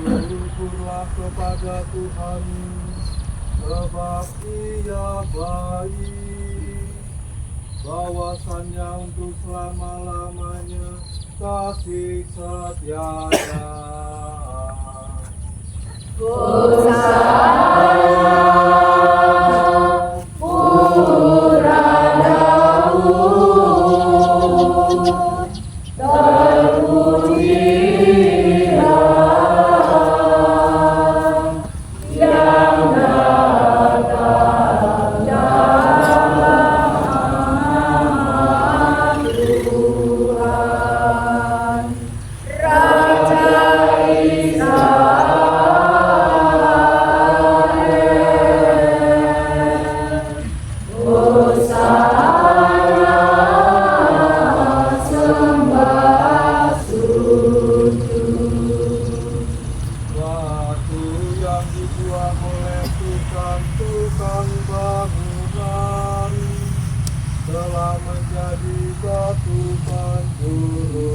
Bersyukurlah kepada Tuhan, sebab Ia baik, bahwasannya untuk selama-lamanya kasih setianya. Tukang bangunan telah menjadi batu penjuru.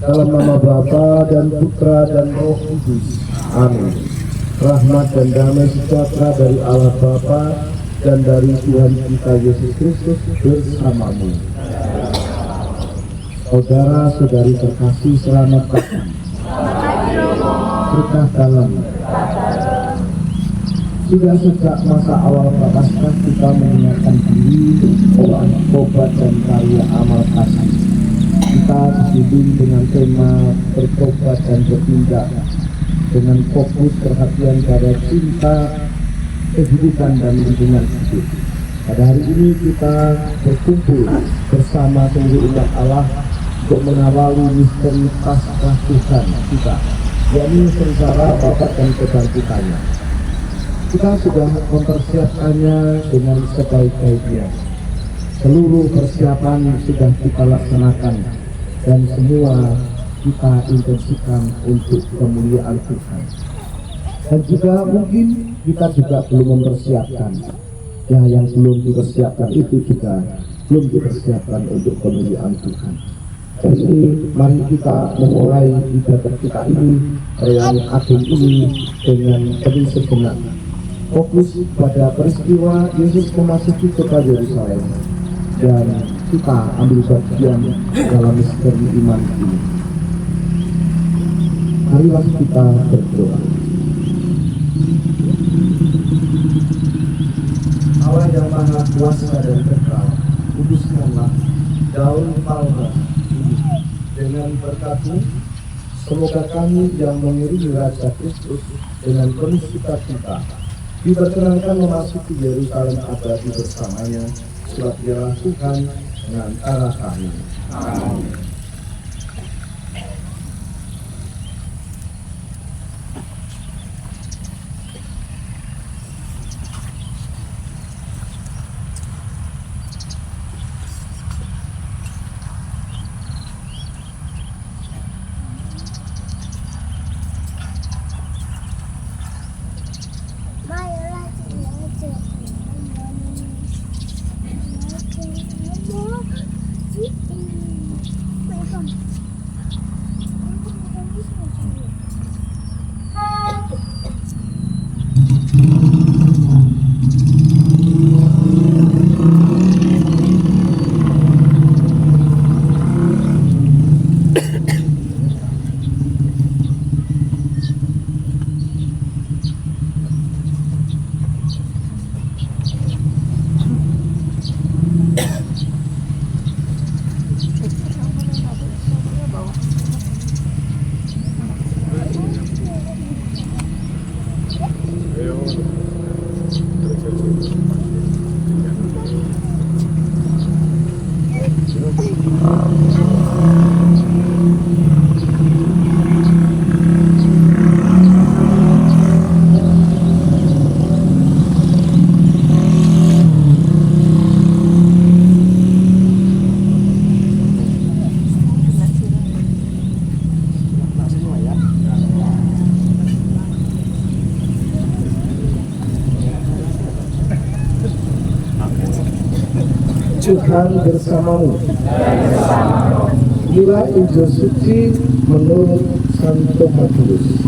Dalam nama Bapa dan Putra dan Roh Kudus. Amin. Rahmat dan damai sejahtera dari Allah Bapa dan dari Tuhan kita Yesus Kristus bersamamu. Saudara-saudari terkasih, selamat pagi. Berkah dalam. Sudah sejak masa awal Prapaskah kita mengingatkan diri soal tobat dan karya amal kasih. Kita dibimbing dengan tema bertobat dan bertindak dengan fokus perhatian pada cinta, kehidupan dan lingkungan hidup. Pada hari ini kita berkumpul bersama sungguh umat Allah untuk mengawali misteri Paskah Tuhan kita, yakni sengsara Bapa dan kebangkitannya. Kita sudah mempersiapkannya dengan sebaik-baiknya. Seluruh persiapan sudah kita laksanakan dan semua kita intensifkan untuk kemuliaan Tuhan. Dan juga mungkin kita juga belum mempersiapkan. Ya, yang belum dipersiapkan itu juga belum dipersiapkan untuk kemuliaan Tuhan. Jadi mari kita memulai ibadah kita ini, perayaan agung ini dengan penuh segenap. Fokus pada peristiwa Yesus memasuki kota Yerusalem dan kita ambil bagian dalam misteri iman ini. Marilah kita berdoa. Allah yang maha kuasa dan kekal, kuduskanlah daun palma ini dengan berkat-Mu. Semoga kami yang mengiringi Raja Kristus dengan penuh sukacita diperkenankan memasuki Yerusalem abadi bersamanya. Sebab Dialah Tuhan mengantara kami. Amin. Marilah kita Tuhan bersamamu. Inilah Injil suci menurut Santo Matius.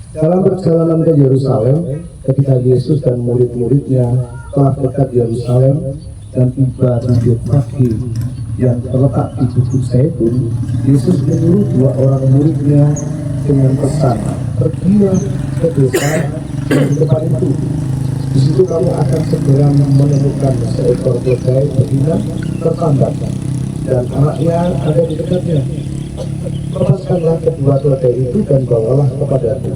Dalam perjalanan ke Yerusalem, ketika Yesus dan murid-muridnya telah dekat Yerusalem dan tiba di Betfage yang terletak di Bukit Zaitun, Yesus menyuruh dua orang muridnya dengan pesan, "Pergilah ke desa yang di depan itu. Di situ kamu akan segera menemukan seekor keledai betina tertambat dan anaknya ada di dekatnya. Lepaskanlah kedua keledai itu dan bawalah kepadaku.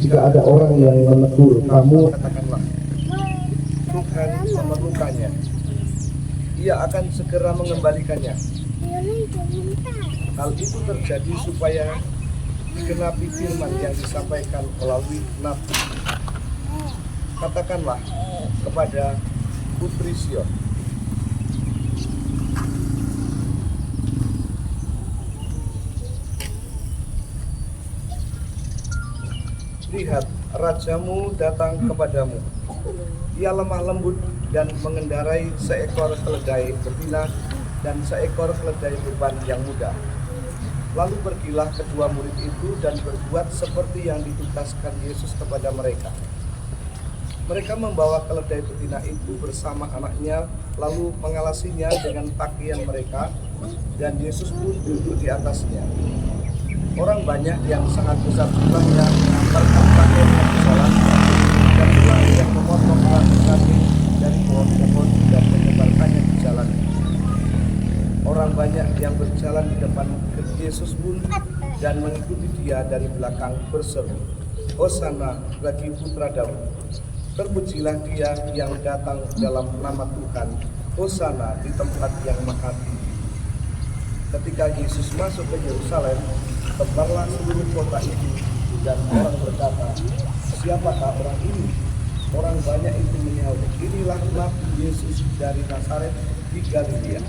Jika ada orang yang menegur kamu, katakanlah, Tuhan memerlukannya. Ia akan segera mengembalikannya." Hal itu terjadi supaya digenapi firman yang disampaikan melalui nabi. Katakanlah kepada putri Sion, lihat, rajamu datang kepadamu. Ia lemah lembut dan mengendarai seekor keledai betina dan seekor keledai beban yang muda. Lalu pergilah kedua murid itu dan berbuat seperti yang ditugaskan Yesus kepada mereka. Mereka membawa keledai betina itu bersama anaknya, lalu mengalasinya dengan pakaian mereka, dan Yesus pun duduk di atasnya. Orang banyak yang sangat besar jumlahnya mengantarkan pakaiannya di jalan, dan tulang yang memotong ranting dari pohon-pohon dan menyebarkannya di jalan. Orang banyak yang berjalan di depan Yesus pun dan mengikuti dia dari belakang berseru, "Hosana bagi Putra Daud. Terpujilah dia yang datang dalam nama Tuhan. Hosana di tempat yang maha tinggi." Ketika Yesus masuk ke Yerusalem, tebarlah seluruh kota itu dan orang berkata, "Siapakah orang ini?" Orang banyak itu menyaut, "Inilah Nabi Yesus dari Nazaret di Galilea."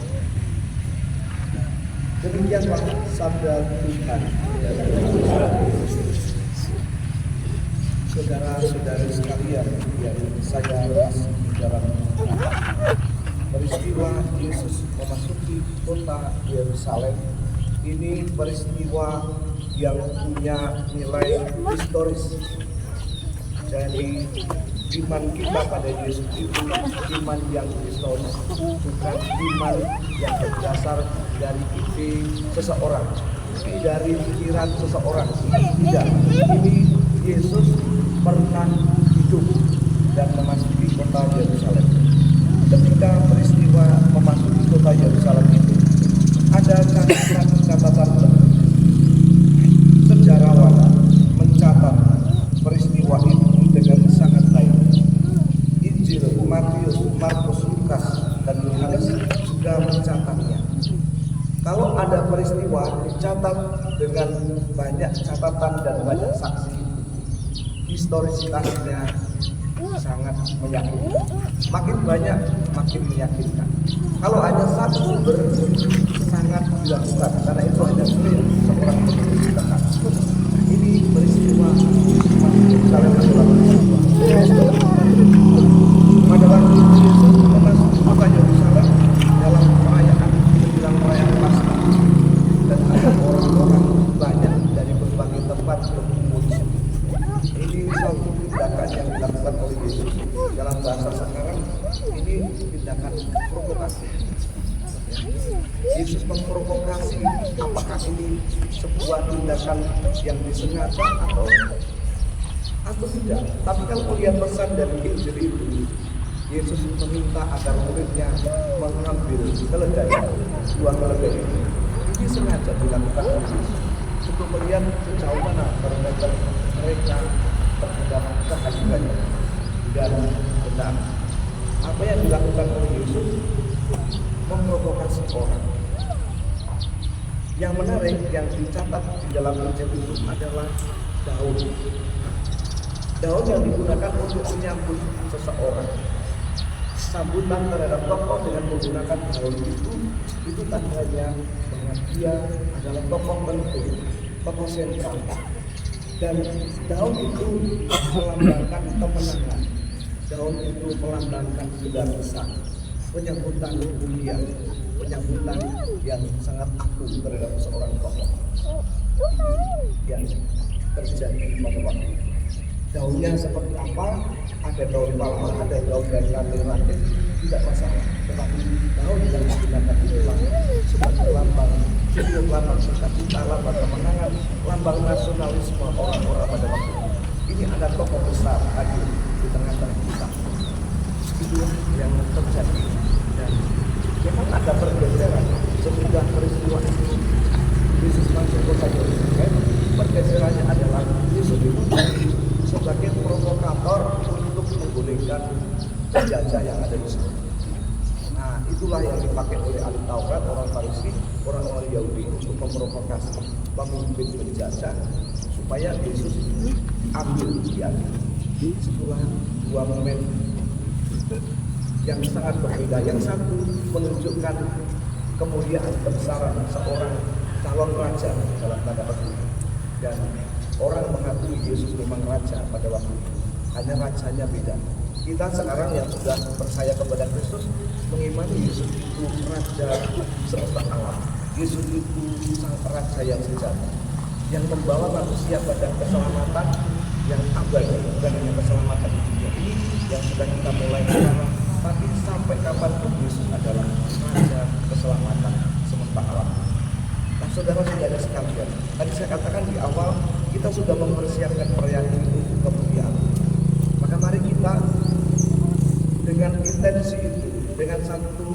Demikianlah sabda Tuhan. Saudara-saudari sekalian yang saya kasih dalam peristiwa Yesus memasuki kota Yerusalem, ini peristiwa yang punya nilai historis. Jadi iman kita pada Yesus itu iman yang historis, bukan iman yang berdasar dari ide seseorang, dari pikiran seseorang. Tidak, ini Yesus pernah hidup dan memasuki kota Yerusalem. Ketika peristiwa memasuki kota Yerusalem itu, ada catatan sejarawan mencatat peristiwa itu dengan sangat baik. Injil Matius, Markus, Lukas, dan Yohanes juga mencatatnya. Kalau ada peristiwa dicatat dengan banyak catatan dan banyak saksi, historisitasnya sangat meyakinkan. Makin banyak, makin meyakinkan. Kalau hanya satu sumber, sangat dilakukan, karena itu hanya klaim seorang penulis dekat. Ini peristiwa Yerusalem adalah peristiwa. Pada waktu Yesus memasuki kota Yerusalem dalam perayaan Paskah, dan ada orang-orang banyak dari berbagai tempat berkumpul di situ. Ini suatu tindakan yang dilakukan oleh Yesus. Dalam bahasa sekarang, ini tindakan provokasi. Yesus memprovokasi, apakah ini sebuah tindakan yang disengaja atau tidak. Tapi kalau melihat pesan dari Injil itu, Yesus meminta agar muridnya mengambil keledai, dua keledai itu. Ini sengaja dilakukan oleh Yesus untuk melihat sejauh mana mereka terhadap kehadirannya dan benar. Apa yang dilakukan oleh Yesus memprovokasi orang. Yang menarik yang dicatat di dalam Injil itu adalah daun. Daun yang digunakan untuk menyambut seseorang. Sambutan terhadap tokoh dengan menggunakan daun itu tandanya bahwa dia adalah tokoh penting, tokoh sentral. Dan daun itu melambangkan kemenangan. Daun itu melambangkan sukacita, penyambutan mulia, penyambutan yang sangat agung terhadap seorang tokoh yang terjadi pada waktu itu. Daunnya seperti apa? Ada daun palma, ada daun dari ranting-ranting, tidak masalah. Tetapi daun yang digunakan itulah sebagai lambang sukacita, lambang kemenangan, lambang nasionalisme orang-orang pada waktu itu. Ini ada tokoh besar hadir di tengah-tengah kita. Itu yang terjadi, dan memang ada pergeseran sesudah peristiwa itu. Yesus masuk kota Yerusalem, pergeserannya adalah Yesus itu sebagai provokator untuk menggulingkan penjajah yang ada di sini. Nah, itulah yang dipakai oleh ahli Taurat, orang Farisi, orang-orang Yahudi untuk memprovokasi pemimpin penjajah supaya Yesus ambil dia. Itulah dua momen yang sangat berbeda. Yang satu menunjukkan kemuliaan kebesaran seorang calon raja dalam tanda petik, dan orang mengakui Yesus memang raja pada waktu itu. Hanya rajanya beda. Kita sekarang yang sudah percaya kepada Kristus mengimani Yesus itu raja semesta alam. Yesus itu sang raja yang sejati, yang membawa manusia pada keselamatan yang abadi, bukan hanya keselamatan di dunia ini yang sudah kita mulai sekarang, tapi sampai kapanpun Yesus adalah raja keselamatan semesta alam. Nah, saudara-saudara sekalian, tadi saya katakan di awal kita sudah mempersiapkan perayaan ini untuk kemuliaan. Maka mari kita dengan intensi itu, dengan satu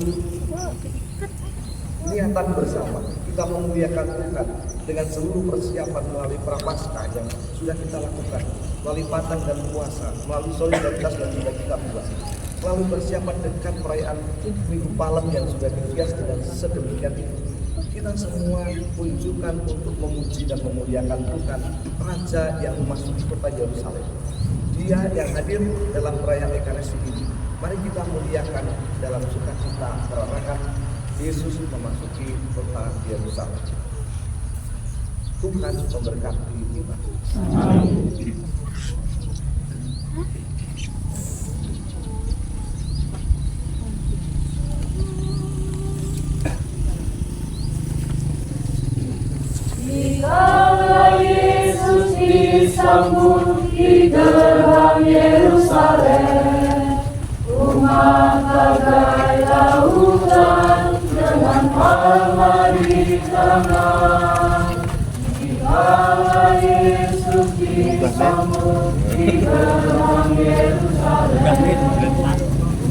niatan bersama, kita memuliakan Tuhan dengan seluruh persiapan melalui prapaskah yang sudah kita lakukan, melalui patang dan puasa, melalui solidaritas yang sudah kita buat, melalui persiapan dekat perayaan Minggu Palem yang sudah dihias dengan sedemikian itu. Kita semua tunjukkan untuk memuji dan memuliakan Tuhan, Raja yang memasuki kota Yerusalem. Dia yang hadir dalam perayaan Ekaristi ini. Mari kita muliakan dalam sukacita karena Yesus memasuki kota Yerusalem. Tuhan memberkati kita. Amin. Dikala Yesus disambut di gerbang Yerusalem, umat bagai lautan dengan palma di tangan. Dikala Yesus disambut di gerbang Yerusalem,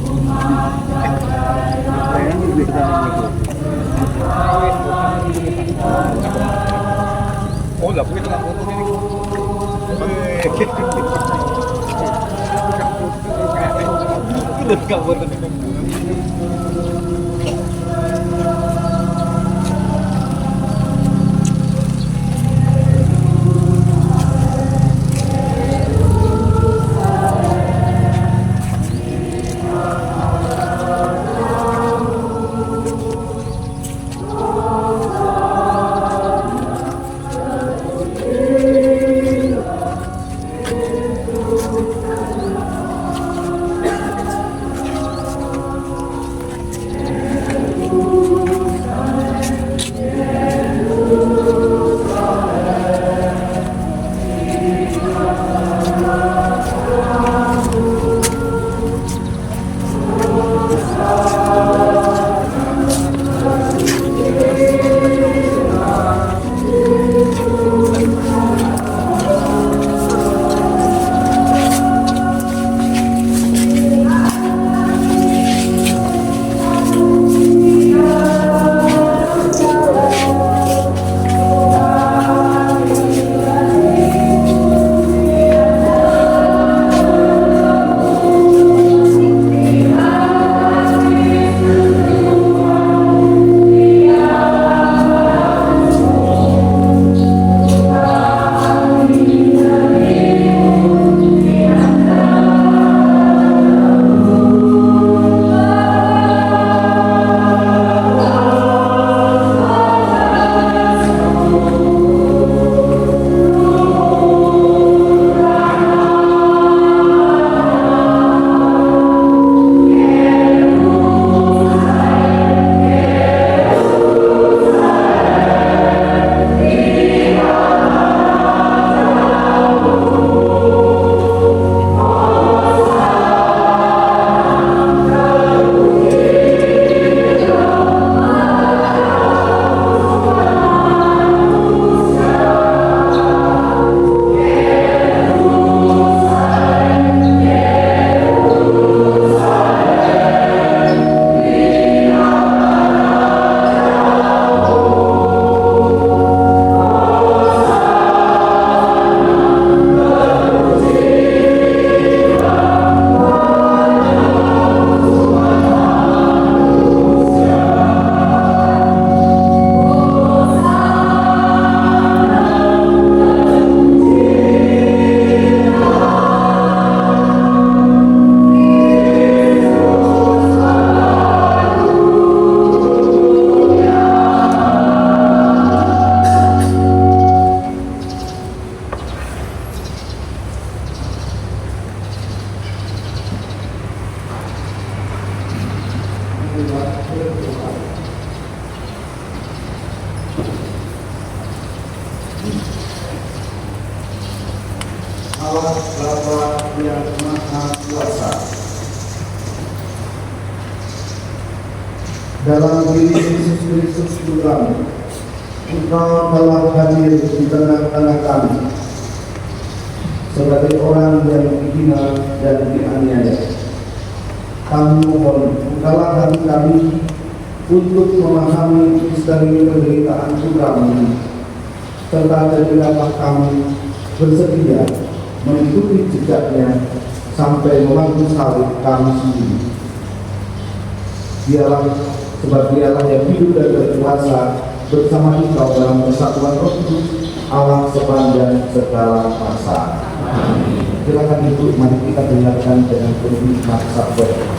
umat bagai lautan dengan palma di tangan. Oh, la puta la foto ini. Udah kabur tadi. Allah Bapa yang Maha Kuasa. Dalam diri Yesus Kristus Tuhan, Engkau telah hadir di tengah-tengah kami sebagai orang yang dihina dan dianiaya. Kami mohon bukalah hati kami untuk memahami misteri penderitaan kami, serta jadilah kami bersedia mengikuti jejaknya sampai memangku salib kami sendiri. Dialah sebab dialah yang hidup dan berkuasa bersama Engkau dalam persatuan Roh Kudus Allah sepanjang segala masa. Silakan duduk, mari kita dengarkan dengan penuh hikmat sabda.